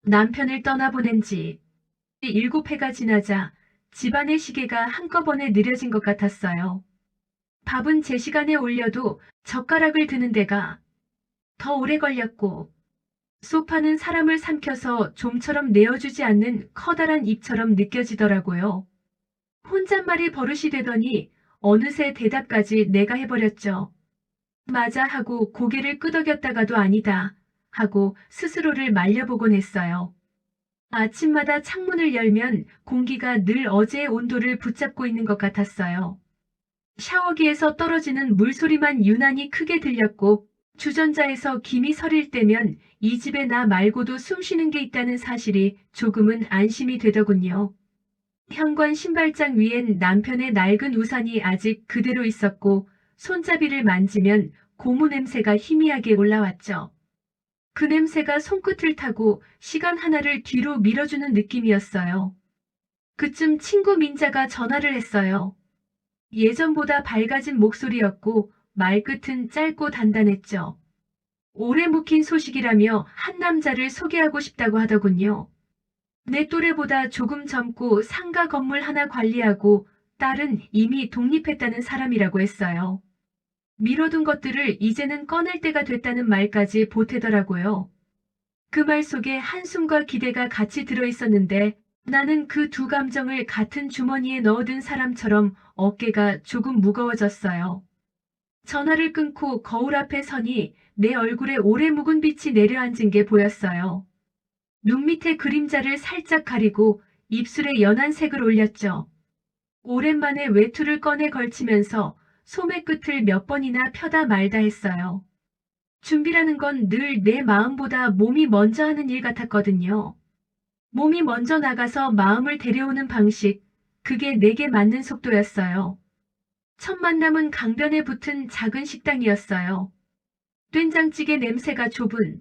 남편을 떠나보낸 지 7회가 지나자 집안의 시계가 한꺼번에 느려진 것 같았어요. 밥은 제 시간에 올려도 젓가락을 드는 데가 더 오래 걸렸고, 소파는 사람을 삼켜서 좀처럼 내어주지 않는 커다란 입처럼 느껴지더라고요. 혼잣말이 버릇이 되더니 어느새 대답까지 내가 해버렸죠. 맞아 하고 고개를 끄덕였다가도 아니다 하고 스스로를 말려보곤 했어요. 아침마다 창문을 열면 공기가 늘 어제의 온도를 붙잡고 있는 것 같았어요. 샤워기에서 떨어지는 물소리만 유난히 크게 들렸고, 주전자에서 김이 서릴 때면 이 집에 나 말고도 숨쉬는 게 있다는 사실이 조금은 안심이 되더군요. 현관 신발장 위엔 남편의 낡은 우산이 아직 그대로 있었고, 손잡이를 만지면 고무 냄새가 희미하게 올라왔죠. 그 냄새가 손끝을 타고 시간 하나를 뒤로 밀어주는 느낌이었어요. 그쯤 친구 민자가 전화를 했어요. 예전보다 밝아진 목소리였고 말끝은 짧고 단단했죠. 오래 묵힌 소식이라며 한 남자를 소개하고 싶다고 하더군요. 내 또래보다 조금 젊고 상가 건물 하나 관리하고 딸은 이미 독립했다는 사람이라고 했어요. 미뤄둔 것들을 이제는 꺼낼 때가 됐다는 말까지 보태더라고요. 그 말 속에 한숨과 기대가 같이 들어있었는데 나는 그 두 감정을 같은 주머니에 넣어둔 사람처럼 어깨가 조금 무거워졌어요. 전화를 끊고 거울 앞에 서니 내 얼굴에 오래 묵은 빛이 내려앉은 게 보였어요. 눈 밑에 그림자를 살짝 가리고 입술에 연한 색을 올렸죠. 오랜만에 외투를 꺼내 걸치면서 소매 끝을 몇 번이나 펴다 말다 했어요. 준비라는 건 늘 내 마음보다 몸이 먼저 하는 일 같았거든요. 몸이 먼저 나가서 마음을 데려오는 방식, 그게 내게 맞는 속도였어요. 첫 만남은 강변에 붙은 작은 식당이었어요. 된장찌개 냄새가 좁은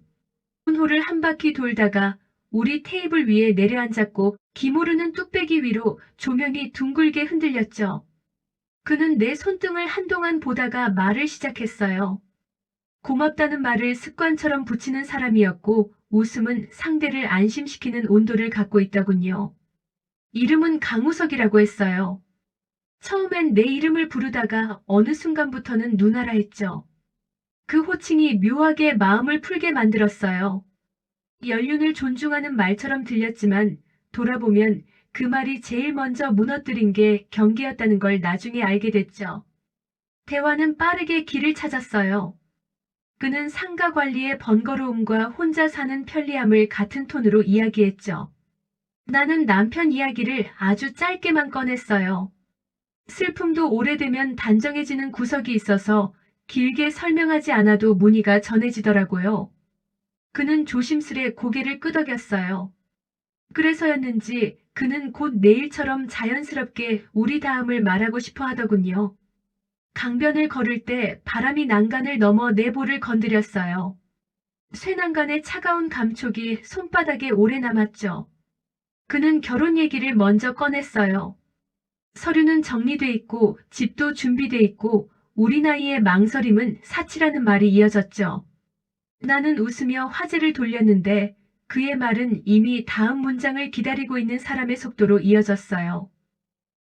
홀을 한 바퀴 돌다가 우리 테이블 위에 내려앉았고 기모르는 뚝배기 위로 조명이 둥글게 흔들렸죠. 그는 내 손등을 한동안 보다가 말을 시작했어요. 고맙다는 말을 습관처럼 붙이는 사람이었고 웃음은 상대를 안심시키는 온도를 갖고 있더군요. 이름은 강우석이라고 했어요. 처음엔 내 이름을 부르다가 어느 순간부터는 누나라 했죠. 그 호칭이 묘하게 마음을 풀게 만들었어요. 연륜을 존중하는 말처럼 들렸지만 돌아보면 그 말이 제일 먼저 무너뜨린 게 경계였다는 걸 나중에 알게 됐죠. 대화는 빠르게 길을 찾았어요. 그는 상가 관리의 번거로움과 혼자 사는 편리함을 같은 톤으로 이야기했죠. 나는 남편 이야기를 아주 짧게만 꺼냈어요. 슬픔도 오래되면 단정해지는 구석이 있어서 길게 설명하지 않아도 문의가 전해지더라고요. 그는 조심스레 고개를 끄덕였어요. 그래서였는지 그는 곧 내일처럼 자연스럽게 우리 다음을 말하고 싶어 하더군요. 강변을 걸을 때 바람이 난간을 넘어 내 볼을 건드렸어요. 쇠난간의 차가운 감촉이 손바닥에 오래 남았죠. 그는 결혼 얘기를 먼저 꺼냈어요. 서류는 정리돼 있고 집도 준비돼 있고 우리 나이의 망설임은 사치라는 말이 이어졌죠. 나는 웃으며 화제를 돌렸는데 그의 말은 이미 다음 문장을 기다리고 있는 사람의 속도로 이어졌어요.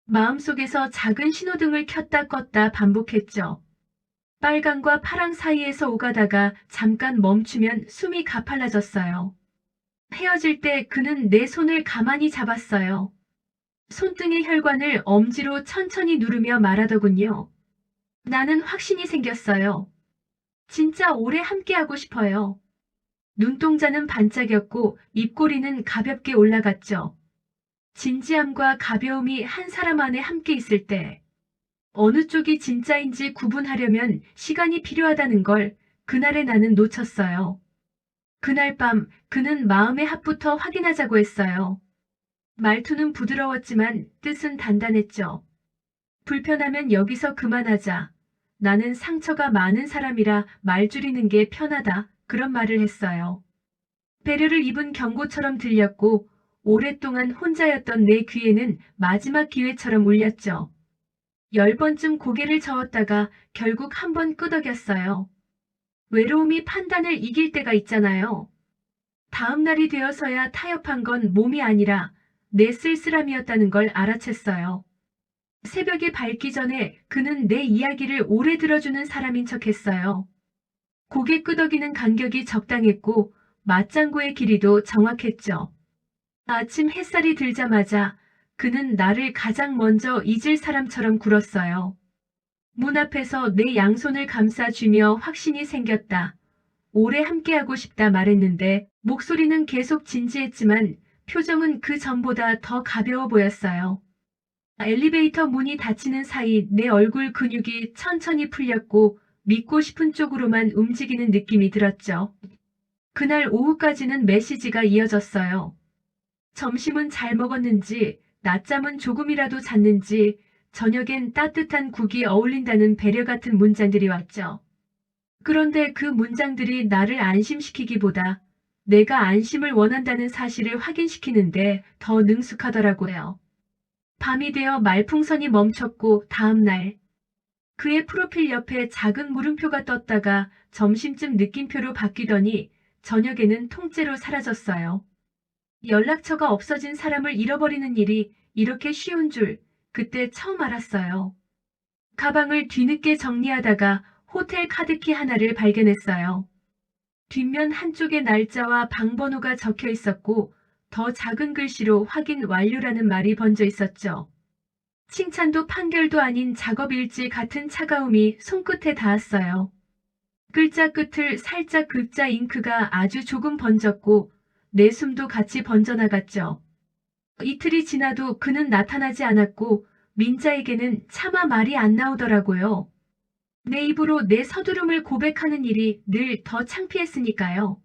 마음속에서 작은 신호등을 켰다 껐다 반복했죠. 빨강과 파랑 사이에서 오가다가 잠깐 멈추면 숨이 가팔라졌어요. 헤어질 때 그는 내 손을 가만히 잡았어요. 손등의 혈관을 엄지로 천천히 누르며 말하더군요. 나는 확신이 생겼어요. 진짜 오래 함께하고 싶어요. 눈동자는 반짝였고 입꼬리는 가볍게 올라갔죠. 진지함과 가벼움이 한 사람 안에 함께 있을 때 어느 쪽이 진짜인지 구분하려면 시간이 필요하다는 걸 그날에 나는 놓쳤어요. 그날 밤 그는 마음의 합부터 확인하자고 했어요. 말투는 부드러웠지만 뜻은 단단했죠. 불편하면 여기서 그만하자. 나는 상처가 많은 사람이라 말 줄이는 게 편하다. 그런 말을 했어요. 배려를 입은 경고처럼 들렸고 오랫동안 혼자였던 내 귀에는 마지막 기회처럼 울렸죠. 10번쯤 고개를 저었다가 결국 한 번 끄덕였어요. 외로움이 판단을 이길 때가 있잖아요. 다음 날이 되어서야 타협한 건 몸이 아니라 내 쓸쓸함이었다는 걸 알아챘어요. 새벽이 밝기 전에 그는 내 이야기를 오래 들어주는 사람인 척했어요. 고개 끄덕이는 간격이 적당했고 맞장구의 길이도 정확했죠. 아침 햇살이 들자마자 그는 나를 가장 먼저 잊을 사람처럼 굴었어요. 문 앞에서 내 양손을 감싸주며 확신이 생겼다. 오래 함께하고 싶다 말했는데 목소리는 계속 진지했지만 표정은 그 전보다 더 가벼워 보였어요. 엘리베이터 문이 닫히는 사이 내 얼굴 근육이 천천히 풀렸고 믿고 싶은 쪽으로만 움직이는 느낌이 들었죠. 그날 오후까지는 메시지가 이어졌어요. 점심은 잘 먹었는지, 낮잠은 조금이라도 잤는지, 저녁엔 따뜻한 국이 어울린다는 배려 같은 문장들이 왔죠. 그런데 그 문장들이 나를 안심시키기보다 내가 안심을 원한다는 사실을 확인시키는데 더 능숙하더라고요. 밤이 되어 말풍선이 멈췄고 다음 날 그의 프로필 옆에 작은 물음표가 떴다가 점심쯤 느낌표로 바뀌더니 저녁에는 통째로 사라졌어요. 연락처가 없어진 사람을 잃어버리는 일이 이렇게 쉬운 줄 그때 처음 알았어요. 가방을 뒤늦게 정리하다가 호텔 카드키 하나를 발견했어요. 뒷면 한쪽에 날짜와 방번호가 적혀 있었고 더 작은 글씨로 확인 완료라는 말이 번져 있었죠. 칭찬도 판결도 아닌 작업일지 같은 차가움이 손끝에 닿았어요. 글자 끝을 살짝 긁자 잉크가 아주 조금 번졌고 내 숨도 같이 번져나갔죠. 이틀이 지나도 그는 나타나지 않았고 민자에게는 차마 말이 안 나오더라고요. 내 입으로 내 서두름을 고백하는 일이 늘 더 창피했으니까요.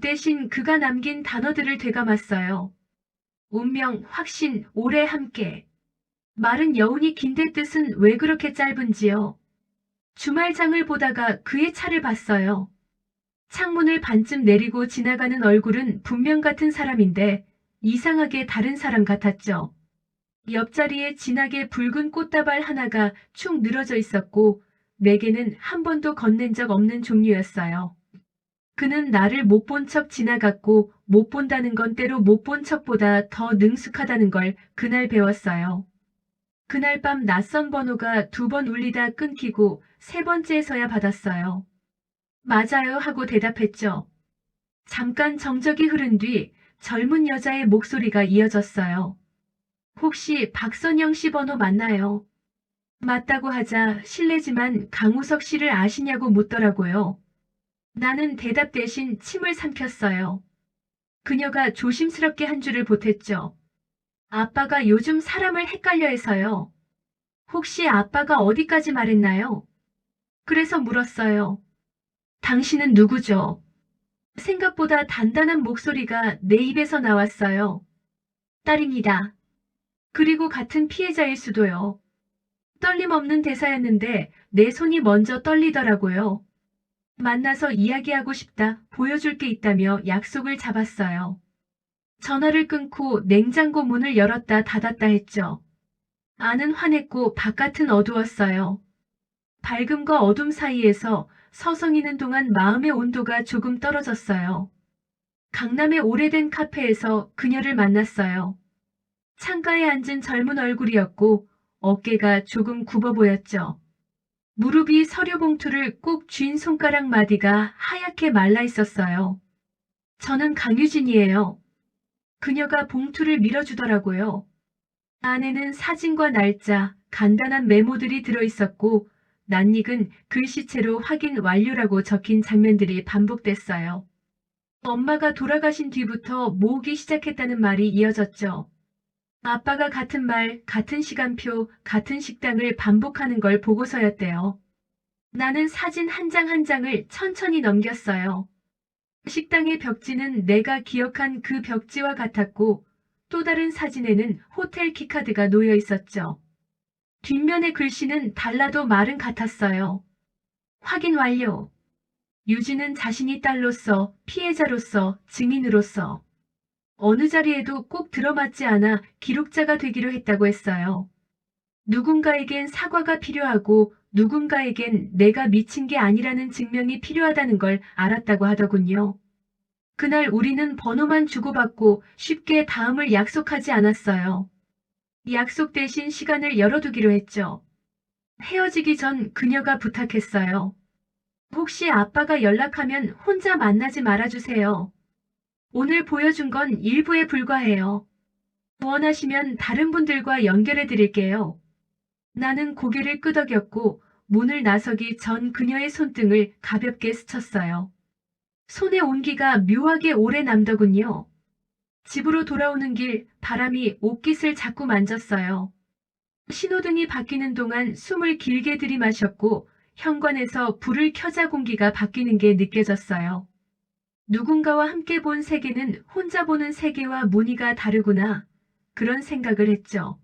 대신 그가 남긴 단어들을 되감았어요. 운명, 확신, 오래 함께. 말은 여운이 긴데 뜻은 왜 그렇게 짧은지요. 주말장을 보다가 그의 차를 봤어요. 창문을 반쯤 내리고 지나가는 얼굴은 분명 같은 사람인데 이상하게 다른 사람 같았죠. 옆자리에 진하게 붉은 꽃다발 하나가 축 늘어져 있었고 내게는 한 번도 건넨 적 없는 종류였어요. 그는 나를 못 본 척 지나갔고 못 본다는 건 때로 못 본 척보다 더 능숙하다는 걸 그날 배웠어요. 그날 밤 낯선 번호가 2번 울리다 끊기고 3번째에서야 받았어요. 맞아요 하고 대답했죠. 잠깐 정적이 흐른 뒤 젊은 여자의 목소리가 이어졌어요. 혹시 박선영 씨 번호 맞나요? 맞다고 하자 실례지만 강우석 씨를 아시냐고 묻더라고요. 나는 대답 대신 침을 삼켰어요. 그녀가 조심스럽게 한 줄을 보탰죠. 아빠가 요즘 사람을 헷갈려 해서요. 혹시 아빠가 어디까지 말했나요? 그래서 물었어요. 당신은 누구죠? 생각보다 단단한 목소리가 내 입에서 나왔어요. 딸입니다. 그리고 같은 피해자일 수도요. 떨림 없는 대사였는데 내 손이 먼저 떨리더라고요. 만나서 이야기하고 싶다, 보여줄 게 있다며 약속을 잡았어요. 전화를 끊고 냉장고 문을 열었다 닫았다 했죠. 안은 환했고 바깥은 어두웠어요. 밝음과 어둠 사이에서 서성이는 동안 마음의 온도가 조금 떨어졌어요. 강남의 오래된 카페에서 그녀를 만났어요. 창가에 앉은 젊은 얼굴이었고 어깨가 조금 굽어 보였죠. 무릎이 서류 봉투를 꾹 쥔 손가락 마디가 하얗게 말라 있었어요. 저는 강유진이에요. 그녀가 봉투를 밀어주더라고요. 안에는 사진과 날짜, 간단한 메모들이 들어있었고 낯익은 글씨체로 확인 완료라고 적힌 장면들이 반복됐어요. 엄마가 돌아가신 뒤부터 모으기 시작했다는 말이 이어졌죠. 아빠가 같은 말, 같은 시간표, 같은 식당을 반복하는 걸 보고서였대요. 나는 사진 한 장 한 장을 천천히 넘겼어요. 식당의 벽지는 내가 기억한 그 벽지와 같았고 또 다른 사진에는 호텔 키카드가 놓여 있었죠. 뒷면의 글씨는 달라도 말은 같았어요. 확인 완료. 유진은 자신이 딸로서, 피해자로서, 증인으로서 어느 자리에도 꼭 들어맞지 않아 기록자가 되기로 했다고 했어요. 누군가에겐 사과가 필요하고 누군가에겐 내가 미친 게 아니라는 증명이 필요하다는 걸 알았다고 하더군요. 그날 우리는 번호만 주고받고 쉽게 다음을 약속하지 않았어요. 약속 대신 시간을 열어두기로 했죠. 헤어지기 전 그녀가 부탁했어요. 혹시 아빠가 연락하면 혼자 만나지 말아주세요. 오늘 보여준 건 일부에 불과해요. 원하시면 다른 분들과 연결해 드릴게요. 나는 고개를 끄덕였고 문을 나서기 전 그녀의 손등을 가볍게 스쳤어요. 손의 온기가 묘하게 오래 남더군요. 집으로 돌아오는 길 바람이 옷깃을 자꾸 만졌어요. 신호등이 바뀌는 동안 숨을 길게 들이마셨고 현관에서 불을 켜자 공기가 바뀌는 게 느껴졌어요. 누군가와 함께 본 세계는 혼자 보는 세계와 무늬가 다르구나. 그런 생각을 했죠.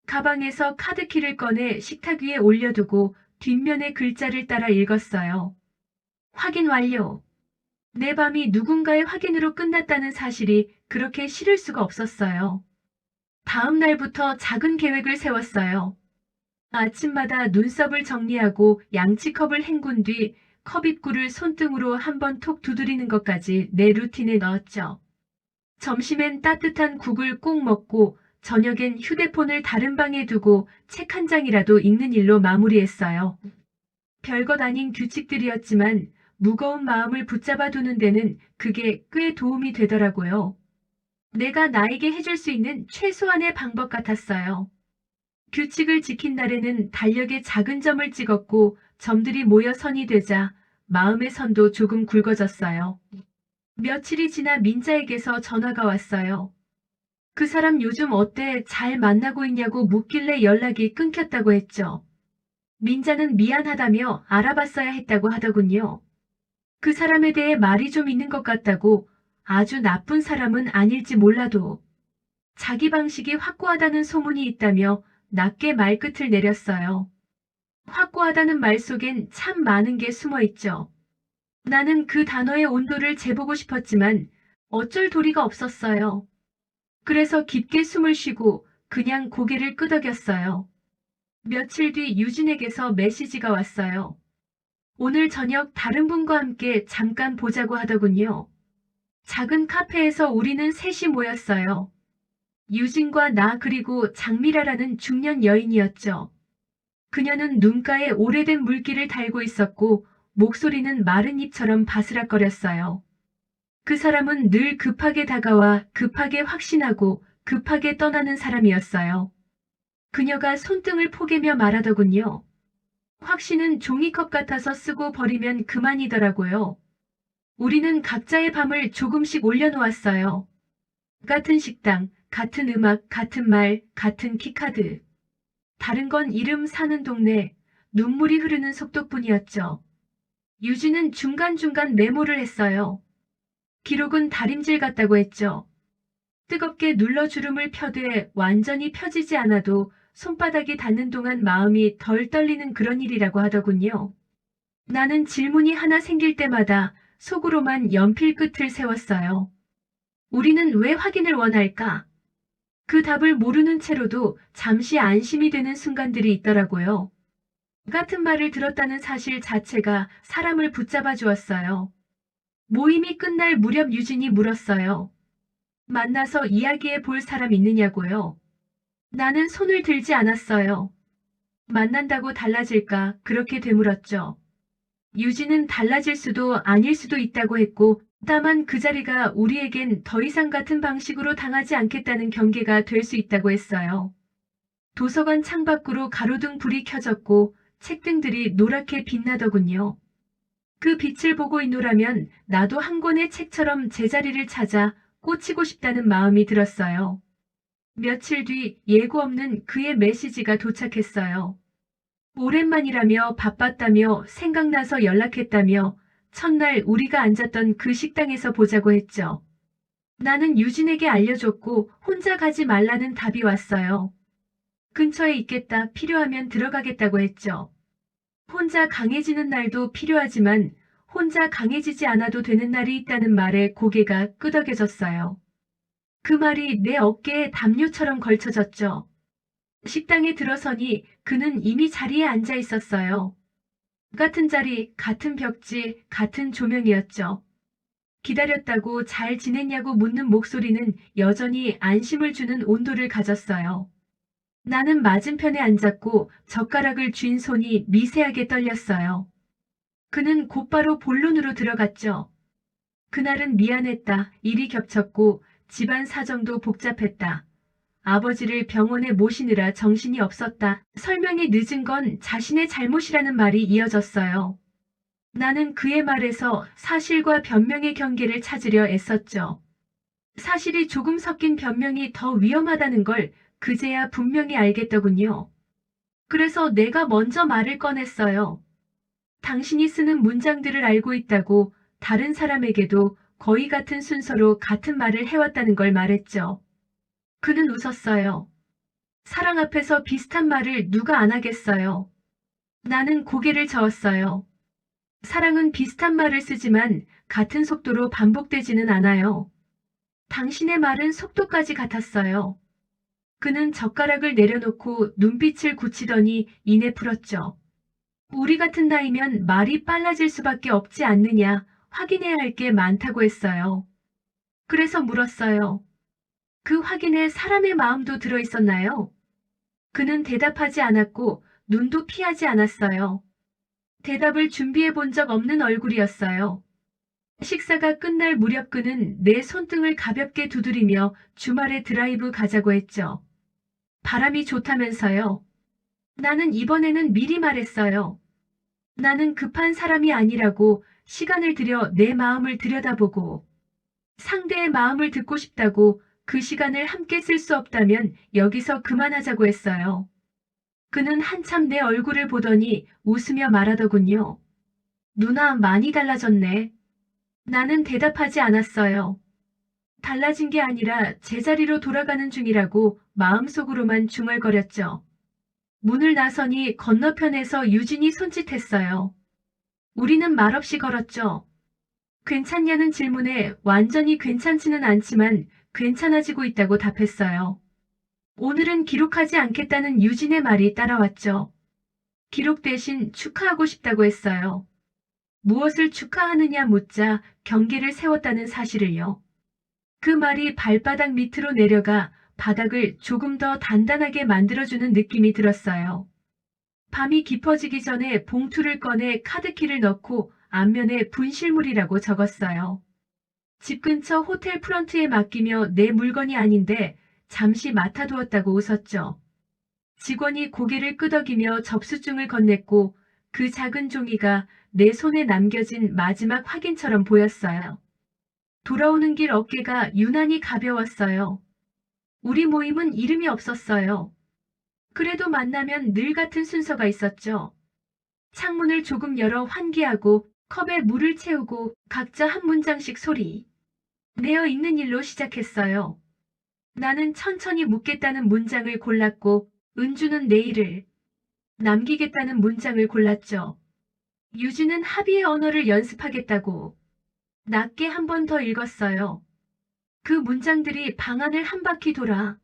가방에서 카드키를 꺼내 식탁 위에 올려두고 뒷면의 글자를 따라 읽었어요. 확인 완료. 내 밤이 누군가의 확인으로 끝났다는 사실이 그렇게 싫을 수가 없었어요. 다음 날부터 작은 계획을 세웠어요. 아침마다 눈썹을 정리하고 양치컵을 헹군 뒤 컵입구를 손등으로 한번 톡 두드리는 것까지 내 루틴에 넣었죠. 점심엔 따뜻한 국을 꼭 먹고 저녁엔 휴대폰을 다른 방에 두고 책 한 장이라도 읽는 일로 마무리했어요. 별것 아닌 규칙들이었지만 무거운 마음을 붙잡아 두는 데는 그게 꽤 도움이 되더라고요. 내가 나에게 해줄 수 있는 최소한의 방법 같았어요. 규칙을 지킨 날에는 달력에 작은 점을 찍었고 점들이 모여 선이 되자 마음의 선도 조금 굵어졌어요. 며칠이 지나 민자에게서 전화가 왔어요. 그 사람 요즘 어때? 잘 만나고 있냐고 묻길래 연락이 끊겼다고 했죠. 민자는 미안하다며 알아봤어야 했다고 하더군요. 그 사람에 대해 말이 좀 있는 것 같다고. 아주 나쁜 사람은 아닐지 몰라도 자기 방식이 확고하다는 소문이 있다며 낮게 말끝을 내렸어요. 확고하다는 말 속엔 참 많은 게 숨어 있죠. 나는 그 단어의 온도를 재보고 싶었지만 어쩔 도리가 없었어요. 그래서 깊게 숨을 쉬고 그냥 고개를 끄덕였어요. 며칠 뒤 유진에게서 메시지가 왔어요. 오늘 저녁 다른 분과 함께 잠깐 보자고 하더군요. 작은 카페에서 우리는 셋이 모였어요. 유진과 나 그리고 장미라라는 중년 여인이었죠. 그녀는 눈가에 오래된 물기를 달고 있었고 목소리는 마른 잎처럼 바스락거렸어요. 그 사람은 늘 급하게 다가와 급하게 확신하고 급하게 떠나는 사람이었어요. 그녀가 손등을 포개며 말하더군요. 확신은 종이컵 같아서 쓰고 버리면 그만이더라고요. 우리는 각자의 밤을 조금씩 올려놓았어요. 같은 식당, 같은 음악, 같은 말, 같은 키카드. 다른 건 이름 사는 동네, 눈물이 흐르는 속도뿐이었죠. 유진은 중간중간 메모를 했어요. 기록은 다림질 같다고 했죠. 뜨겁게 눌러 주름을 펴되 완전히 펴지지 않아도 손바닥이 닿는 동안 마음이 덜 떨리는 그런 일이라고 하더군요. 나는 질문이 하나 생길 때마다 속으로만 연필 끝을 세웠어요. 우리는 왜 확인을 원할까? 그 답을 모르는 채로도 잠시 안심이 되는 순간들이 있더라고요. 같은 말을 들었다는 사실 자체가 사람을 붙잡아 주었어요. 모임이 끝날 무렵 유진이 물었어요. 만나서 이야기해 볼 사람 있느냐고요. 나는 손을 들지 않았어요. 만난다고 달라질까 그렇게 되물었죠. 유진은 달라질 수도 아닐 수도 있다고 했고 다만 그 자리가 우리에겐 더 이상 같은 방식으로 당하지 않겠다는 경계가 될 수 있다고 했어요. 도서관 창밖으로 가로등 불이 켜졌고 책등들이 노랗게 빛나더군요. 그 빛을 보고 있노라면 나도 한 권의 책처럼 제자리를 찾아 꽂히고 싶다는 마음이 들었어요. 며칠 뒤 예고 없는 그의 메시지가 도착했어요. 오랜만이라며 바빴다며 생각나서 연락했다며 첫날 우리가 앉았던 그 식당에서 보자고 했죠. 나는 유진에게 알려줬고 혼자 가지 말라는 답이 왔어요. 근처에 있겠다 필요하면 들어가겠다고 했죠. 혼자 강해지는 날도 필요하지만 혼자 강해지지 않아도 되는 날이 있다는 말에 고개가 끄덕여졌어요. 그 말이 내 어깨에 담요처럼 걸쳐졌죠. 식당에 들어서니 그는 이미 자리에 앉아 있었어요. 같은 자리, 같은 벽지, 같은 조명이었죠. 기다렸다고 잘 지냈냐고 묻는 목소리는 여전히 안심을 주는 온도를 가졌어요. 나는 맞은편에 앉았고 젓가락을 쥔 손이 미세하게 떨렸어요. 그는 곧바로 본론으로 들어갔죠. 그날은 미안했다. 일이 겹쳤고 집안 사정도 복잡했다. 아버지를 병원에 모시느라 정신이 없었다. 설명이 늦은 건 자신의 잘못이라는 말이 이어졌어요. 나는 그의 말에서 사실과 변명의 경계를 찾으려 애썼죠. 사실이 조금 섞인 변명이 더 위험하다는 걸 그제야 분명히 알겠더군요. 그래서 내가 먼저 말을 꺼냈어요. 당신이 쓰는 문장들을 알고 있다고 다른 사람에게도 거의 같은 순서로 같은 말을 해왔다는 걸 말했죠. 그는 웃었어요. 사랑 앞에서 비슷한 말을 누가 안 하겠어요. 나는 고개를 저었어요. 사랑은 비슷한 말을 쓰지만 같은 속도로 반복되지는 않아요. 당신의 말은 속도까지 같았어요. 그는 젓가락을 내려놓고 눈빛을 굳히더니 이내 풀었죠. 우리 같은 나이면 말이 빨라질 수밖에 없지 않느냐, 확인해야 할 게 많다고 했어요. 그래서 물었어요. 그 확인에 사람의 마음도 들어있었나요? 그는 대답하지 않았고 눈도 피하지 않았어요. 대답을 준비해 본 적 없는 얼굴이었어요. 식사가 끝날 무렵 그는 내 손등을 가볍게 두드리며 주말에 드라이브 가자고 했죠. 바람이 좋다면서요. 나는 이번에는 미리 말했어요. 나는 급한 사람이 아니라고 시간을 들여 내 마음을 들여다보고 상대의 마음을 듣고 싶다고 그 시간을 함께 쓸 수 없다면 여기서 그만하자고 했어요. 그는 한참 내 얼굴을 보더니 웃으며 말하더군요. 누나 많이 달라졌네. 나는 대답하지 않았어요. 달라진 게 아니라 제자리로 돌아가는 중이라고 마음속으로만 중얼거렸죠. 문을 나서니 건너편에서 유진이 손짓했어요. 우리는 말없이 걸었죠. 괜찮냐는 질문에 완전히 괜찮지는 않지만 괜찮아지고 있다고 답했어요. 오늘은 기록하지 않겠다는 유진의 말이 따라왔죠. 기록 대신 축하하고 싶다고 했어요. 무엇을 축하하느냐 묻자 경계를 세웠다는 사실을요. 그 말이 발바닥 밑으로 내려가 바닥을 조금 더 단단하게 만들어주는 느낌이 들었어요. 밤이 깊어지기 전에 봉투를 꺼내 카드키를 넣고 앞면에 분실물이라고 적었어요. 집 근처 호텔 프런트에 맡기며 내 물건이 아닌데 잠시 맡아두었다고 웃었죠. 직원이 고개를 끄덕이며 접수증을 건넸고 그 작은 종이가 내 손에 남겨진 마지막 확인처럼 보였어요. 돌아오는 길 어깨가 유난히 가벼웠어요. 우리 모임은 이름이 없었어요. 그래도 만나면 늘 같은 순서가 있었죠. 창문을 조금 열어 환기하고 컵에 물을 채우고 각자 한 문장씩 소리 내어 읽는 일로 시작했어요. 나는 천천히 묻겠다는 문장을 골랐고 은주는 내일을 남기겠다는 문장을 골랐죠. 유진은 합의의 언어를 연습하겠다고 낮게 한 번 더 읽었어요. 그 문장들이 방안을 한 바퀴 돌아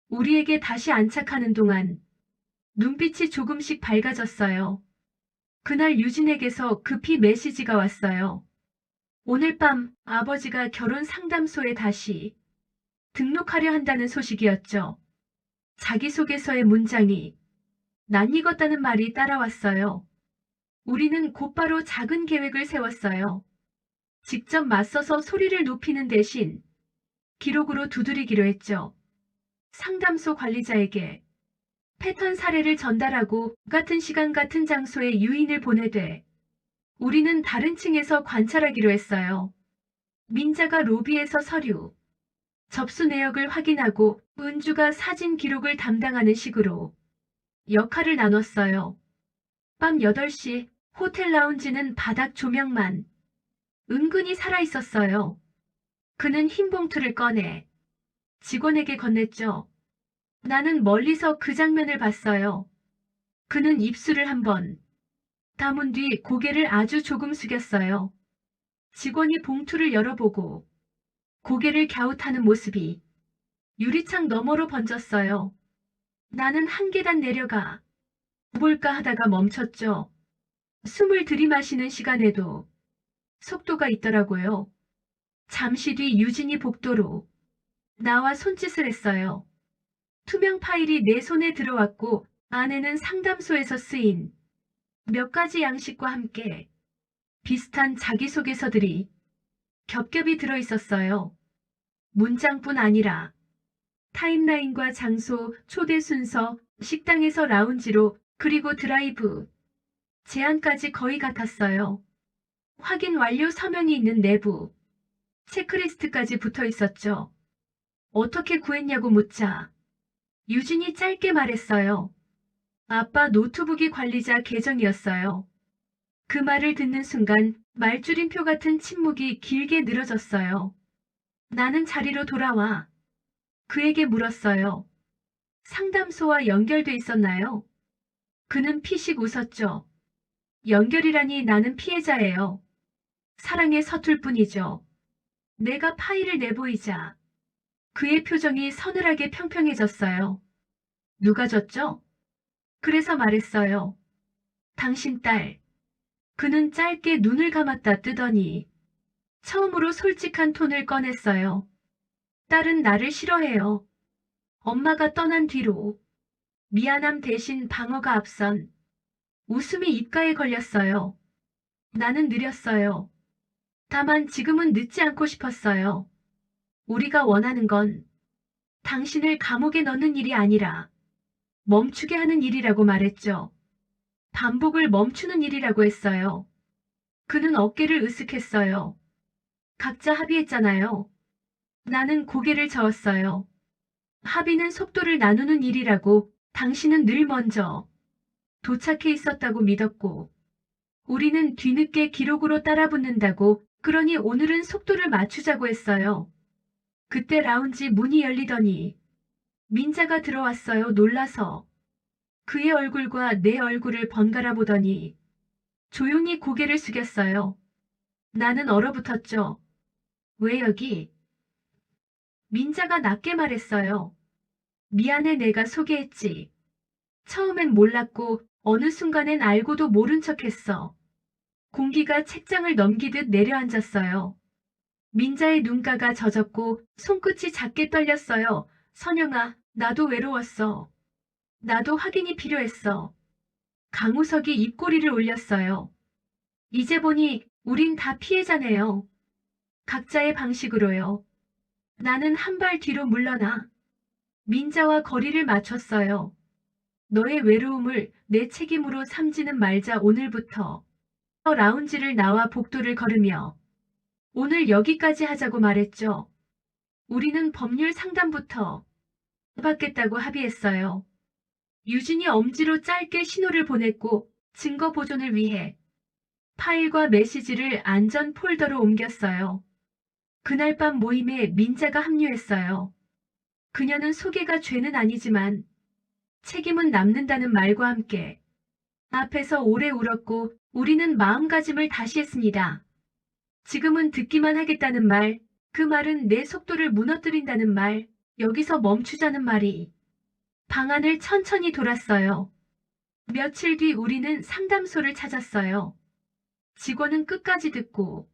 우리에게 다시 안착하는 동안 눈빛이 조금씩 밝아졌어요. 그날 유진에게서 급히 메시지가 왔어요. 오늘 밤 아버지가 결혼 상담소에 다시 등록하려 한다는 소식이었죠. 자기소개서의 문장이 낯익었다는 말이 따라왔어요. 우리는 곧바로 작은 계획을 세웠어요. 직접 맞서서 소리를 높이는 대신 기록으로 두드리기로 했죠. 상담소 관리자에게 패턴 사례를 전달하고 같은 시간 같은 장소에 유인을 보내되 우리는 다른 층에서 관찰하기로 했어요. 민자가 로비에서 서류, 접수 내역을 확인하고 은주가 사진 기록을 담당하는 식으로 역할을 나눴어요. 밤 8시 호텔 라운지는 바닥 조명만 은근히 살아있었어요. 그는 흰 봉투를 꺼내 직원에게 건넸죠. 나는 멀리서 그 장면을 봤어요. 그는 입술을 한번 다문 뒤 고개를 아주 조금 숙였어요. 직원이 봉투를 열어보고 고개를 갸웃하는 모습이 유리창 너머로 번졌어요. 나는 한 계단 내려가 볼까 하다가 멈췄죠. 숨을 들이마시는 시간에도 속도가 있더라고요. 잠시 뒤 유진이 복도로 나와 손짓을 했어요. 투명 파일이 내 손에 들어왔고 안에는 상담소에서 쓰인 몇 가지 양식과 함께 비슷한 자기소개서들이 겹겹이 들어있었어요. 문장뿐 아니라 타임라인과 장소, 초대 순서, 식당에서 라운지로, 그리고 드라이브, 제안까지 거의 같았어요. 확인 완료 서명이 있는 내부, 체크리스트까지 붙어 있었죠. 어떻게 구했냐고 묻자 유진이 짧게 말했어요. 아빠 노트북이 관리자 계정이었어요. 그 말을 듣는 순간 말줄임표 같은 침묵이 길게 늘어졌어요. 나는 자리로 돌아와 그에게 물었어요. 상담소와 연결돼 있었나요? 그는 피식 웃었죠. 연결이라니 나는 피해자예요. 사랑에 서툴 뿐이죠. 내가 파일을 내보이자 그의 표정이 서늘하게 평평해졌어요. 누가 줬죠? 그래서 말했어요. 당신 딸. 그는 짧게 눈을 감았다 뜨더니 처음으로 솔직한 톤을 꺼냈어요. 딸은 나를 싫어해요. 엄마가 떠난 뒤로 미안함 대신 방어가 앞선 웃음이 입가에 걸렸어요. 나는 느렸어요. 다만 지금은 늦지 않고 싶었어요. 우리가 원하는 건 당신을 감옥에 넣는 일이 아니라 멈추게 하는 일이라고 말했죠. 반복을 멈추는 일이라고 했어요. 그는 어깨를 으쓱했어요. 각자 합의했잖아요. 나는 고개를 저었어요. 합의는 속도를 나누는 일이라고 당신은 늘 먼저 도착해 있었다고 믿었고 우리는 뒤늦게 기록으로 따라붙는다고 그러니 오늘은 속도를 맞추자고 했어요. 그때 라운지 문이 열리더니 민자가 들어왔어요. 놀라서 그의 얼굴과 내 얼굴을 번갈아 보더니 조용히 고개를 숙였어요. 나는 얼어붙었죠. 왜 여기? 민자가 낮게 말했어요. 미안해 내가 소개했지. 처음엔 몰랐고 어느 순간엔 알고도 모른 척했어. 공기가 책장을 넘기듯 내려앉았어요. 민자의 눈가가 젖었고 손끝이 작게 떨렸어요. 선영아, 나도 외로웠어. 나도 확인이 필요했어. 강우석이 입꼬리를 올렸어요. 이제 보니 우린 다 피해자네요. 각자의 방식으로요. 나는 한 발 뒤로 물러나 민자와 거리를 맞췄어요. 너의 외로움을 내 책임으로 삼지는 말자. 오늘부터 라운지를 나와 복도를 걸으며 오늘 여기까지 하자고 말했죠. 우리는 법률 상담부터 받겠다고 합의했어요. 유진이 엄지로 짧게 신호를 보냈고 증거 보존을 위해 파일과 메시지를 안전 폴더로 옮겼어요. 그날 밤 모임에 민자가 합류했어요. 그녀는 소개가 죄는 아니지만 책임은 남는다는 말과 함께 앞에서 오래 울었고 우리는 마음가짐을 다시 했습니다. 지금은 듣기만 하겠다는 말, 그 말은 내 속도를 무너뜨린다는 말, 여기서 멈추자는 말이 방안을 천천히 돌았어요. 며칠 뒤 우리는 상담소를 찾았어요. 직원은 끝까지 듣고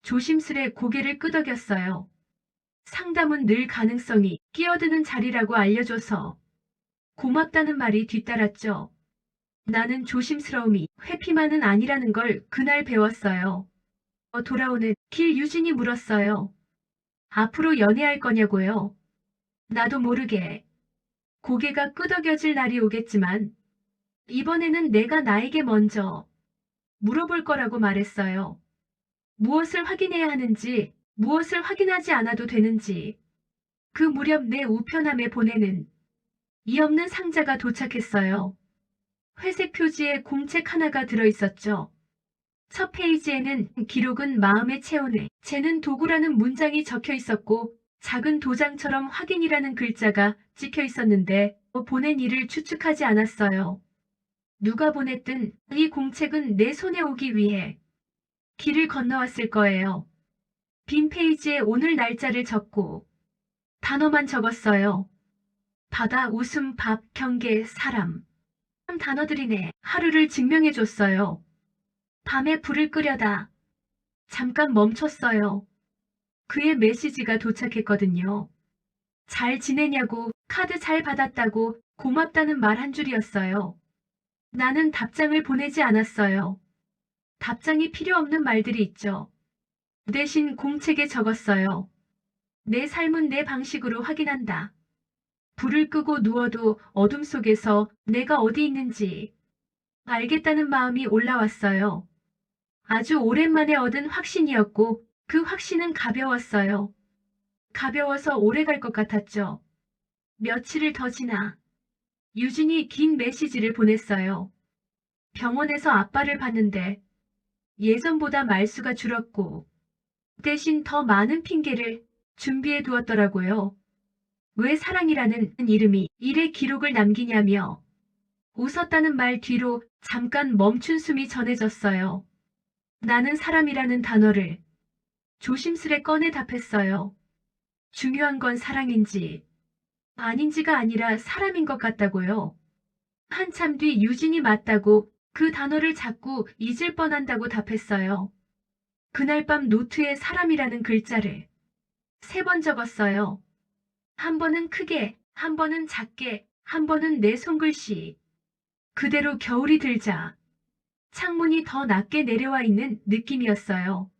조심스레 고개를 끄덕였어요. 상담은 늘 가능성이 끼어드는 자리라고 알려줘서 고맙다는 말이 뒤따랐죠. 나는 조심스러움이 회피만은 아니라는 걸 그날 배웠어요. 돌아오는 길 유진이 물었어요. 앞으로 연애할 거냐고요. 나도 모르게 고개가 끄덕여질 날이 오겠지만 이번에는 내가 나에게 먼저 물어볼 거라고 말했어요. 무엇을 확인해야 하는지, 무엇을 확인하지 않아도 되는지. 그 무렵 내 우편함에 보내는 이 없는 상자가 도착했어요. 회색 표지에 공책 하나가 들어있었죠. 첫 페이지에는 기록은 마음에 채우네. 쟤는 도구라는 문장이 적혀 있었고 작은 도장처럼 확인이라는 글자가 찍혀 있었는데 보낸 이를 추측하지 않았어요. 누가 보냈든 이 공책은 내 손에 오기 위해 길을 건너왔을 거예요. 빈 페이지에 오늘 날짜를 적고 단어만 적었어요. 바다, 웃음, 밥, 경계, 사람. 참 단어들이네. 하루를 증명해줬어요. 밤에 불을 끄려다 잠깐 멈췄어요. 그의 메시지가 도착했거든요. 잘 지내냐고, 카드 잘 받았다고, 고맙다는 말 한 줄이었어요. 나는 답장을 보내지 않았어요. 답장이 필요 없는 말들이 있죠. 대신 공책에 적었어요. 내 삶은 내 방식으로 확인한다. 불을 끄고 누워도 어둠 속에서 내가 어디 있는지 알겠다는 마음이 올라왔어요. 아주 오랜만에 얻은 확신이었고 그 확신은 가벼웠어요. 가벼워서 오래 갈 것 같았죠. 며칠을 더 지나 유진이 긴 메시지를 보냈어요. 병원에서 아빠를 봤는데 예전보다 말수가 줄었고 대신 더 많은 핑계를 준비해 두었더라고요. 왜 사랑이라는 이름이 일의 기록을 남기냐며 웃었다는 말 뒤로 잠깐 멈춘 숨이 전해졌어요. 나는 사람이라는 단어를 조심스레 꺼내 답했어요. 중요한 건 사랑인지 아닌지가 아니라 사람인 것 같다고요. 한참 뒤 유진이 맞다고 그 단어를 자꾸 잊을 뻔한다고 답했어요. 그날 밤 노트에 사람이라는 글자를 3번 적었어요. 한 번은 크게, 한 번은 작게, 한 번은 내 손글씨. 그대로 겨울이 들자 창문이 더 낮게 내려와 있는 느낌이었어요.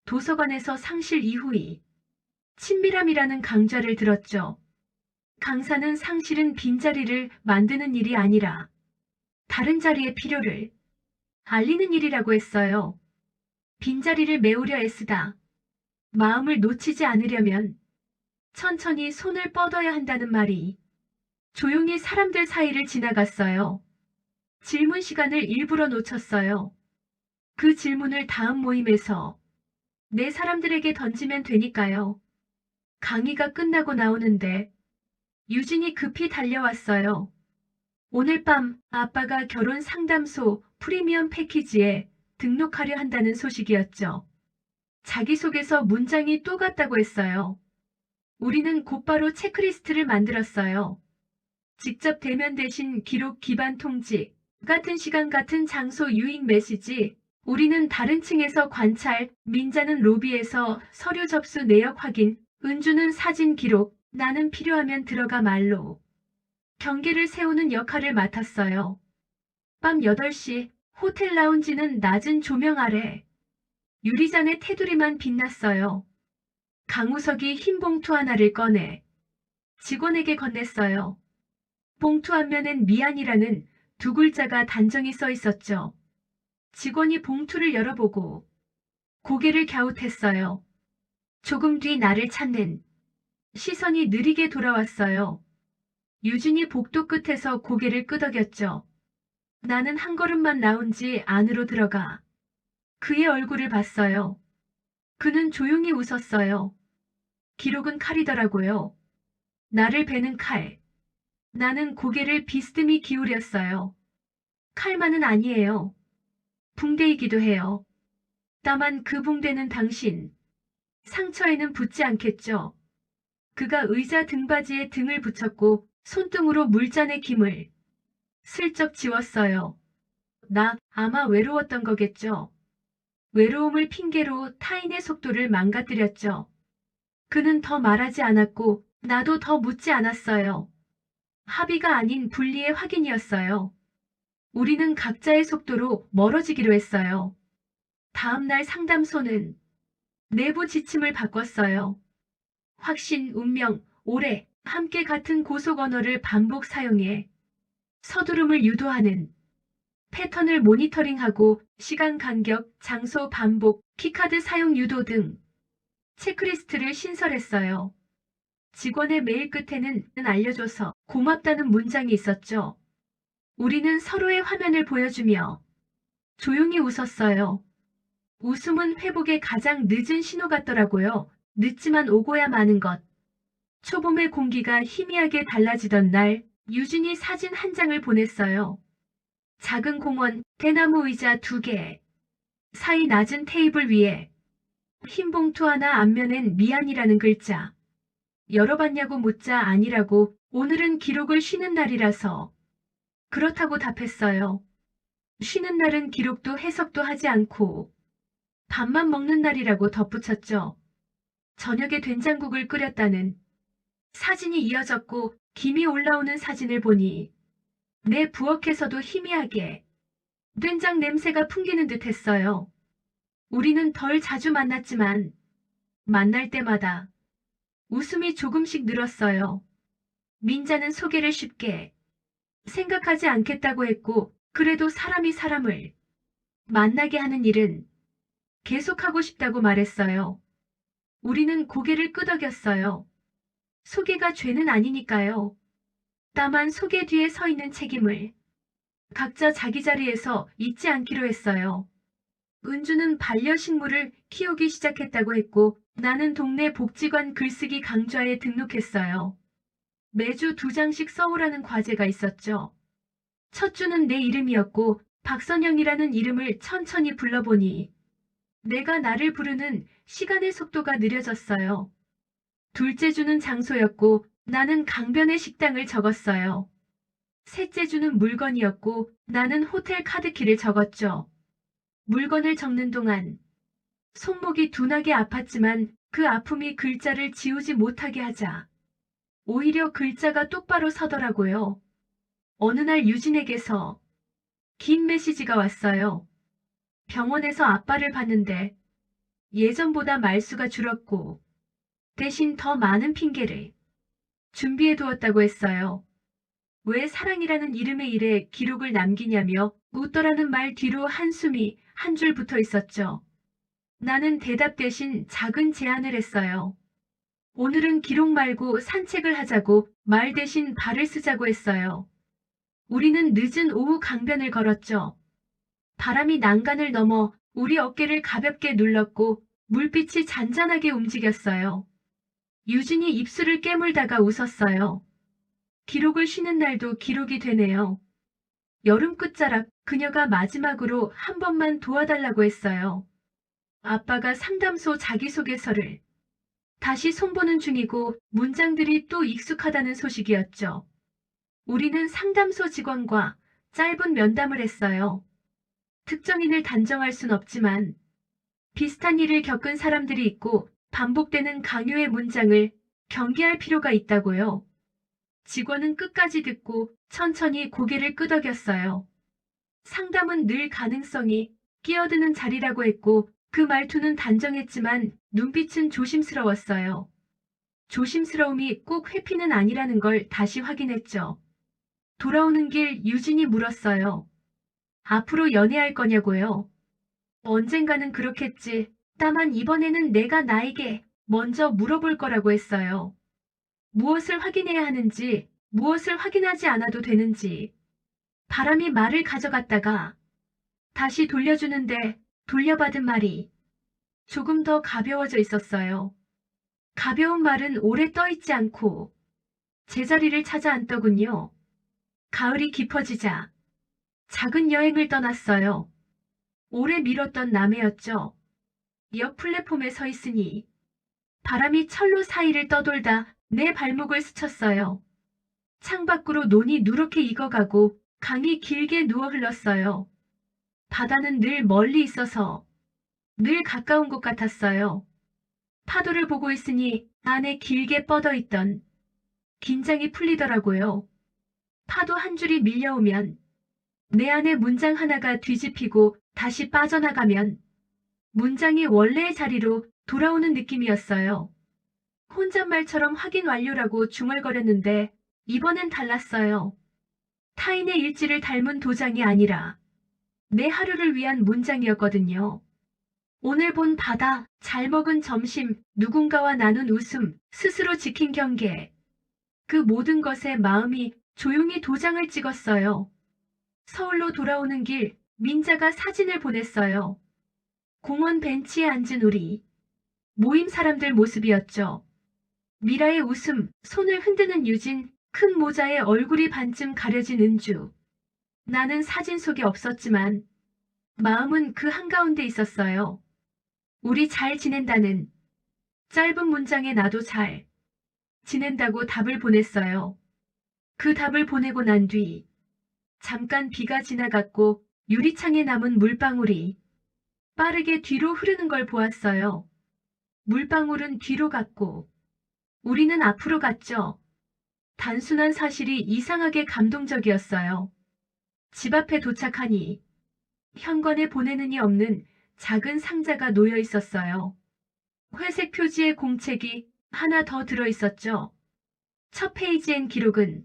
도서관에서 상실 이후이 친밀함이라는 강좌를 들었죠. 강사는 상실은 빈자리를 만드는 일이 아니라 다른 자리의 필요를 알리는 일이라고 했어요. 빈자리를 메우려 애쓰다 마음을 놓치지 않으려면 천천히 손을 뻗어야 한다는 말이 조용히 사람들 사이를 지나갔어요. 질문 시간을 일부러 놓쳤어요. 그 질문을 다음 모임에서 내 사람들에게 던지면 되니까요. 강의가 끝나고 나오는데 유진이 급히 달려왔어요. 오늘 밤 아빠가 결혼 상담소 프리미엄 패키지에 등록하려 한다는 소식이었죠. 자기소개서 문장이 또 같다고 했어요. 우리는 곧바로 체크리스트를 만들었어요. 직접 대면 대신 기록 기반 통지, 같은 시간 같은 장소 유익 메시지, 우리는 다른 층에서 관찰, 민자는 로비에서 서류 접수 내역 확인, 은주는 사진 기록, 나는 필요하면 들어가 말로. 경계를 세우는 역할을 맡았어요. 밤 8시 호텔 라운지는 낮은 조명 아래 유리잔의 테두리만 빛났어요. 강우석이 흰 봉투 하나를 꺼내 직원에게 건넸어요. 봉투 앞면엔 미안이라는 2글자가 단정히 써 있었죠. 직원이 봉투를 열어보고 고개를 갸웃했어요. 조금 뒤 나를 찾는 시선이 느리게 돌아왔어요. 유진이 복도 끝에서 고개를 끄덕였죠. 나는 한 걸음만 나온 지 안으로 들어가 그의 얼굴을 봤어요. 그는 조용히 웃었어요. 기록은 칼이더라고요. 나를 베는 칼. 나는 고개를 비스듬히 기울였어요. 칼만은 아니에요. 붕대이기도 해요. 다만 그 붕대는 당신 상처에는 붙지 않겠죠. 그가 의자 등받이에 등을 붙였고 손등으로 물잔의 김을 슬쩍 지웠어요. 나 아마 외로웠던 거겠죠. 외로움을 핑계로 타인의 속도를 망가뜨렸죠. 그는 더 말하지 않았고 나도 더 묻지 않았어요. 합의가 아닌 분리의 확인이었어요. 우리는 각자의 속도로 멀어지기로 했어요. 다음 날 상담소는 내부 지침을 바꿨어요. 확신, 운명, 오래, 함께 같은 고속 언어를 반복 사용해 서두름을 유도하는 패턴을 모니터링하고 시간 간격, 장소 반복, 키카드 사용 유도 등 체크리스트를 신설했어요. 직원의 메일 끝에는 알려줘서 고맙다는 문장이 있었죠. 우리는 서로의 화면을 보여주며 조용히 웃었어요. 웃음은 회복의 가장 늦은 신호 같더라고요. 늦지만 오고야 마는 것. 초봄의 공기가 희미하게 달라지던 날, 유진이 사진 한 장을 보냈어요. 작은 공원, 대나무 의자 2개, 사이 낮은 테이블 위에 흰 봉투 하나 앞면엔 미안이라는 글자. 열어봤냐고 묻자 아니라고 오늘은 기록을 쉬는 날이라서 그렇다고 답했어요. 쉬는 날은 기록도 해석도 하지 않고 밥만 먹는 날이라고 덧붙였죠. 저녁에 된장국을 끓였다는 사진이 이어졌고 김이 올라오는 사진을 보니 내 부엌에서도 희미하게 된장 냄새가 풍기는 듯 했어요. 우리는 덜 자주 만났지만 만날 때마다 웃음이 조금씩 늘었어요. 민자는 소개를 쉽게 생각하지 않겠다고 했고 그래도 사람이 사람을 만나게 하는 일은 계속하고 싶다고 말했어요. 우리는 고개를 끄덕였어요. 소개가 죄는 아니니까요. 다만 소개 뒤에 서 있는 책임을 각자 자기 자리에서 잊지 않기로 했어요. 은주는 반려식물을 키우기 시작했다고 했고 나는 동네 복지관 글쓰기 강좌에 등록했어요. 매주 2장씩 써오라는 과제가 있었죠. 첫 주는 내 이름이었고 박선영이라는 이름을 천천히 불러보니 내가 나를 부르는 시간의 속도가 느려졌어요. 둘째 주는 장소였고 나는 강변의 식당을 적었어요. 셋째 주는 물건이었고 나는 호텔 카드키를 적었죠. 물건을 적는 동안 손목이 둔하게 아팠지만 그 아픔이 글자를 지우지 못하게 하자 오히려 글자가 똑바로 서더라고요. 어느 날 유진에게서 긴 메시지가 왔어요. 병원에서 아빠를 봤는데 예전보다 말수가 줄었고 대신 더 많은 핑계를 준비해 두었다고 했어요. 왜 사랑이라는 이름의 일에 기록을 남기냐며 웃더라는 말 뒤로 한숨이 한 줄 붙어 있었죠. 나는 대답 대신 작은 제안을 했어요. 오늘은 기록 말고 산책을 하자고 말 대신 발을 쓰자고 했어요. 우리는 늦은 오후 강변을 걸었죠. 바람이 난간을 넘어 우리 어깨를 가볍게 눌렀고 물빛이 잔잔하게 움직였어요. 유진이 입술을 깨물다가 웃었어요. 기록을 쉬는 날도 기록이 되네요. 여름 끝자락 그녀가 마지막으로 한 번만 도와달라고 했어요. 아빠가 상담소 자기소개서를 다시 손보는 중이고 문장들이 또 익숙하다는 소식이었죠. 우리는 상담소 직원과 짧은 면담을 했어요. 특정인을 단정할 순 없지만 비슷한 일을 겪은 사람들이 있고 반복되는 강요의 문장을 경계할 필요가 있다고요. 직원은 끝까지 듣고 천천히 고개를 끄덕였어요. 상담은 늘 가능성이 끼어드는 자리라고 했고 그 말투는 단정했지만 눈빛은 조심스러웠어요. 조심스러움이 꼭 회피는 아니라는 걸 다시 확인했죠. 돌아오는 길 유진이 물었어요. 앞으로 연애할 거냐고요. 언젠가는 그렇겠지. 다만 이번에는 내가 나에게 먼저 물어볼 거라고 했어요. 무엇을 확인해야 하는지, 무엇을 확인하지 않아도 되는지. 바람이 말을 가져갔다가 다시 돌려주는데 돌려받은 말이 조금 더 가벼워져 있었어요. 가벼운 말은 오래 떠있지 않고 제자리를 찾아 앉더군요. 가을이 깊어지자 작은 여행을 떠났어요. 오래 미뤘던 남해였죠. 역 플랫폼에 서 있으니 바람이 철로 사이를 떠돌다 내 발목을 스쳤어요. 창밖으로 논이 누렇게 익어가고 강이 길게 누워 흘렀어요. 바다는 늘 멀리 있어서 늘 가까운 곳 같았어요. 파도를 보고 있으니 안에 길게 뻗어있던 긴장이 풀리더라고요. 파도 한 줄이 밀려오면 내 안에 문장 하나가 뒤집히고 다시 빠져나가면 문장이 원래의 자리로 돌아오는 느낌이었어요. 혼잣말처럼 확인 완료라고 중얼거렸는데 이번엔 달랐어요. 타인의 일지를 닮은 도장이 아니라 내 하루를 위한 문장이었거든요. 오늘 본 바다, 잘 먹은 점심, 누군가와 나눈 웃음, 스스로 지킨 경계. 그 모든 것에 마음이 조용히 도장을 찍었어요. 서울로 돌아오는 길, 민자가 사진을 보냈어요. 공원 벤치에 앉은 우리. 모임 사람들 모습이었죠. 미라의 웃음, 손을 흔드는 유진, 큰 모자에 얼굴이 반쯤 가려진 은주. 나는 사진 속에 없었지만 마음은 그 한가운데 있었어요. 우리 잘 지낸다는 짧은 문장에 나도 잘 지낸다고 답을 보냈어요. 그 답을 보내고 난 뒤 잠깐 비가 지나갔고 유리창에 남은 물방울이 빠르게 뒤로 흐르는 걸 보았어요. 물방울은 뒤로 갔고 우리는 앞으로 갔죠. 단순한 사실이 이상하게 감동적이었어요. 집 앞에 도착하니 현관에 보내는이 없는 작은 상자가 놓여 있었어요. 회색 표지의 공책이 하나 더 들어 있었죠. 첫 페이지엔 기록은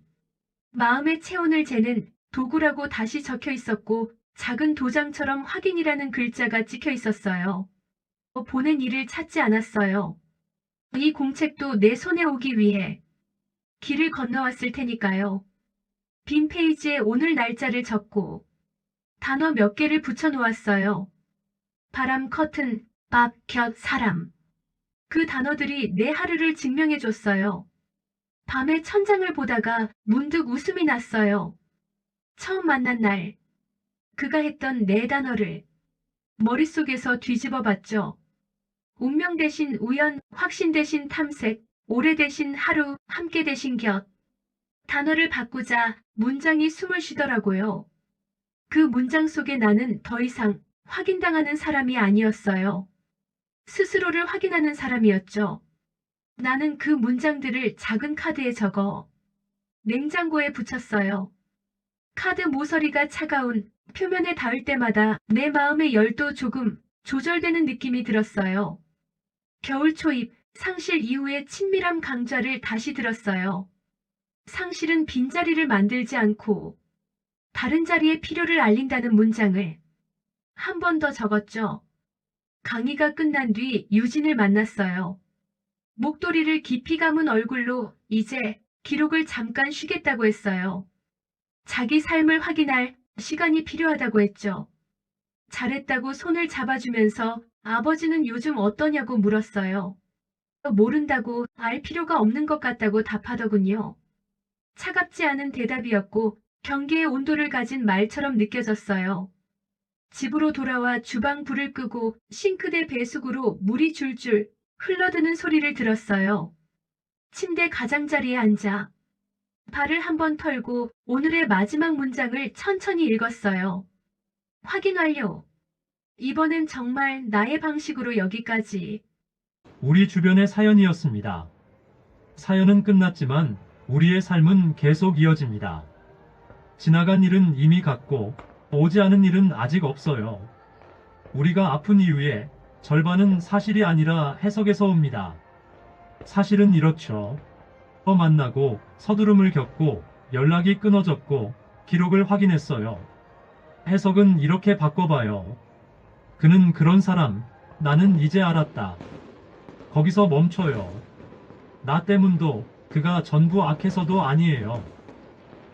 마음의 체온을 재는 도구라고 다시 적혀 있었고 작은 도장처럼 확인이라는 글자가 찍혀 있었어요. 보낸 이를 찾지 않았어요. 이 공책도 내 손에 오기 위해 길을 건너왔을 테니까요. 빈 페이지에 오늘 날짜를 적고 단어 몇 개를 붙여 놓았어요. 바람, 커튼, 밥, 곁, 사람. 그 단어들이 내 하루를 증명해 줬어요. 밤에 천장을 보다가 문득 웃음이 났어요. 처음 만난 날, 그가 했던 네 단어를 머릿속에서 뒤집어 봤죠. 운명 대신 우연, 확신 대신 탐색, 오래 대신 하루, 함께 대신 곁. 단어를 바꾸자 문장이 숨을 쉬더라고요. 그 문장 속에 나는 더 이상 확인당하는 사람이 아니었어요. 스스로를 확인하는 사람이었죠. 나는 그 문장들을 작은 카드에 적어 냉장고에 붙였어요. 카드 모서리가 차가운 표면에 닿을 때마다 내 마음의 열도 조금 조절되는 느낌이 들었어요. 겨울 초입, 상실 이후의 친밀함 강좌를 다시 들었어요. 상실은 빈자리를 만들지 않고 다른 자리에 필요를 알린다는 문장을 한 번 더 적었죠. 강의가 끝난 뒤 유진을 만났어요. 목도리를 깊이 감은 얼굴로 이제 기록을 잠깐 쉬겠다고 했어요. 자기 삶을 확인할 시간이 필요하다고 했죠. 잘했다고 손을 잡아주면서 아버지는 요즘 어떠냐고 물었어요. 모른다고 알 필요가 없는 것 같다고 답하더군요. 차갑지 않은 대답이었고 경계의 온도를 가진 말처럼 느껴졌어요. 집으로 돌아와 주방 불을 끄고 싱크대 배수구로 물이 줄줄 흘러드는 소리를 들었어요. 침대 가장자리에 앉아 발을 한번 털고 오늘의 마지막 문장을 천천히 읽었어요. 확인 완료. 이번엔 정말 나의 방식으로 여기까지. 우리 주변의 사연이었습니다. 사연은 끝났지만 우리의 삶은 계속 이어집니다. 지나간 일은 이미 갔고 오지 않은 일은 아직 없어요. 우리가 아픈 이유의 절반은 사실이 아니라 해석에서 옵니다. 사실은 이렇죠. 만나고 서두름을 겪고 연락이 끊어졌고 기록을 확인했어요. 해석은 이렇게 바꿔봐요. 그는 그런 사람, 나는 이제 알았다. 거기서 멈춰요. 나 때문도 그가 전부 악해서도 아니에요.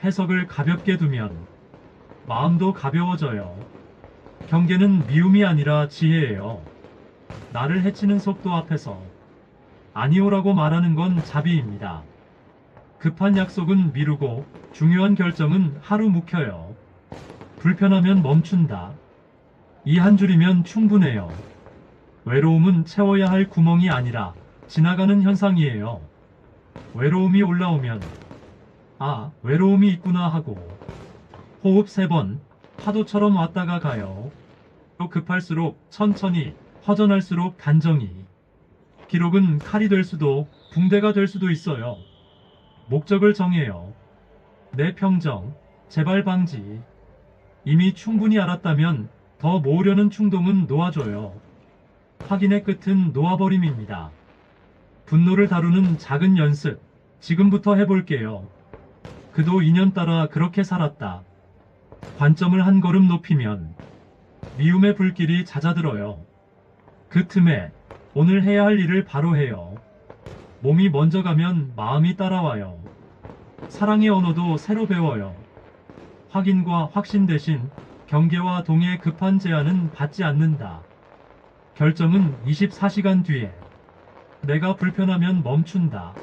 해석을 가볍게 두면 마음도 가벼워져요. 경계는 미움이 아니라 지혜예요. 나를 해치는 속도 앞에서 아니오라고 말하는 건 자비입니다. 급한 약속은 미루고 중요한 결정은 하루 묵혀요. 불편하면 멈춘다. 이 한 줄이면 충분해요. 외로움은 채워야 할 구멍이 아니라 지나가는 현상이에요. 외로움이 올라오면 아, 외로움이 있구나 하고 호흡 3번, 파도처럼 왔다가 가요. 또 급할수록 천천히, 허전할수록 단정히. 기록은 칼이 될 수도 붕대가 될 수도 있어요. 목적을 정해요. 내 평정, 재발 방지. 이미 충분히 알았다면 더 모으려는 충동은 놓아줘요. 확인의 끝은 놓아버림입니다. 분노를 다루는 작은 연습, 지금부터 해볼게요. 그도 인연 따라 그렇게 살았다. 관점을 한 걸음 높이면 미움의 불길이 잦아들어요. 그 틈에 오늘 해야 할 일을 바로 해요. 몸이 먼저 가면 마음이 따라와요. 사랑의 언어도 새로 배워요. 확인과 확신 대신 경계와 동의 급한 제안은 받지 않는다. 결정은 24시간 뒤에. 내가 불편하면 멈춘다.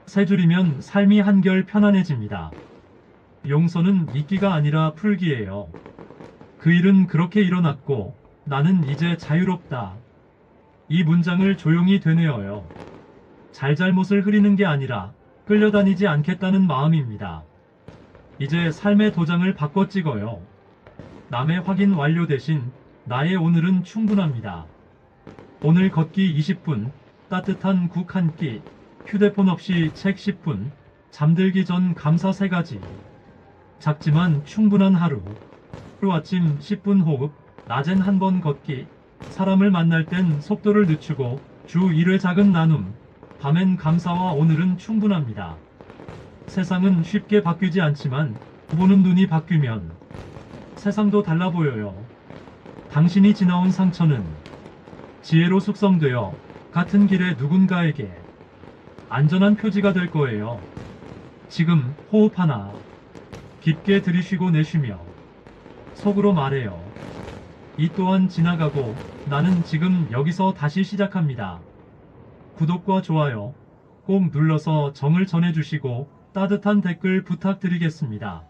세 줄이면 삶이 한결 편안해집니다. 용서는 잊기가 아니라 풀기예요. 그 일은 그렇게 일어났고 나는 이제 자유롭다. 이 문장을 조용히 되뇌어요. 잘잘못을 흐리는 게 아니라 끌려다니지 않겠다는 마음입니다. 이제 삶의 도장을 바꿔 찍어요. 남의 확인 완료 대신 나의 오늘은 충분합니다. 오늘 걷기 20분, 따뜻한 국 한 끼, 휴대폰 없이 책 10분, 잠들기 전 감사 3가지. 작지만 충분한 하루. 하루 아침 10분 호흡, 낮엔 한 번 걷기. 사람을 만날 땐 속도를 늦추고 주 1회 작은 나눔. 밤엔 감사와 오늘은 충분합니다. 세상은 쉽게 바뀌지 않지만 보는 눈이 바뀌면 세상도 달라 보여요. 당신이 지나온 상처는 지혜로 숙성되어 같은 길에 누군가에게 안전한 표지가 될 거예요. 지금 호흡 하나 깊게 들이쉬고 내쉬며 속으로 말해요. 이 또한 지나가고 나는 지금 여기서 다시 시작합니다. 구독과 좋아요 꼭 눌러서 정을 전해주시고 따뜻한 댓글 부탁드리겠습니다.